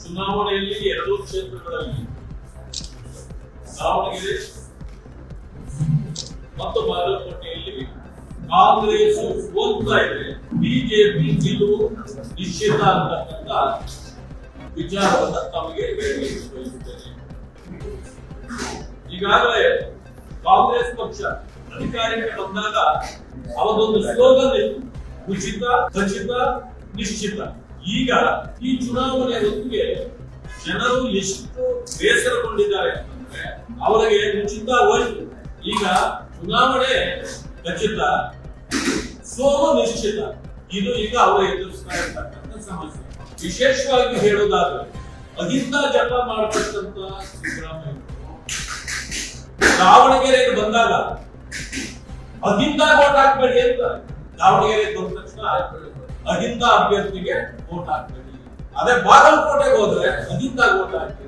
ಚುನಾವಣೆಯಲ್ಲಿ ಎರಡೂ ಕ್ಷೇತ್ರಗಳಲ್ಲಿ ದಾವಣಗೆರೆ ಮತ್ತು ಬಾಗಲಕೋಟೆಯಲ್ಲಿ ಕಾಂಗ್ರೆಸ್ ಸೋಲ್ತಾ ಇದೆ, ಬಿಜೆಪಿ ಗೆಲುವು ನಿಶ್ಚಿತ ಅಂತಕ್ಕಂಥ ವಿಚಾರವನ್ನು ತಮಗೆ ಹೇಳಲಿಕ್ಕೆ ಬಯಸುತ್ತೇನೆ. ಈಗಾಗಲೇ ಕಾಂಗ್ರೆಸ್ ಪಕ್ಷ ಅಧಿಕಾರಕ್ಕೆ ಬಂದಾಗ ಅವರದೊಂದು ಸ್ಲೋಗನ್ ಇತ್ತು, ಉಚಿತ, ಖಚಿತ, ನಿಶ್ಚಿತ. ಈಗ ಈ ಚುನಾವಣೆ ಹೊತ್ತಿಗೆ ಜನರು ಎಷ್ಟು ಬೇಸರಗೊಂಡಿದ್ದಾರೆ ಅಂತಂದ್ರೆ ಅವರಿಗೆ ಉಚಿತ ಹೋಯ್ತು. ಈಗ ಚುನಾವಣೆ ಖಚಿತ, ಸೋಲು ನಿಶ್ಚಿತ. ಇದು ಈಗ ಅವರು ಎದುರಿಸ್ತಾ ಇರ್ತಕ್ಕಂಥ ಸಮಸ್ಯೆ. ವಿಶೇಷವಾಗಿ ಹೇಳೋದಾದ್ರೆ ಅಹಿಂದ ಜಪ ಮಾಡತಕ್ಕಂತ ಸಿದ್ದರಾಮಯ್ಯ ದಾವಣಗೆರೆಗೆ ಬಂದಾಗ ಅಹಿಂದ ವೋಟ್ ಹಾಕ್ಬೇಡಿ ಅಂತ ದಾವಣಗೆರೆ ಬಂದ ತಕ್ಷಣ ಅಹಿಂದ ಅಭ್ಯರ್ಥಿಗೆ ವೋಟ್ ಹಾಕ್ಬೇಡಿ, ಅದೇ ಬಾಗಲಕೋಟೆಗೆ ಹೋದ್ರೆ ಅಹಿಂದ ವೋಟ್ ಹಾಕಿ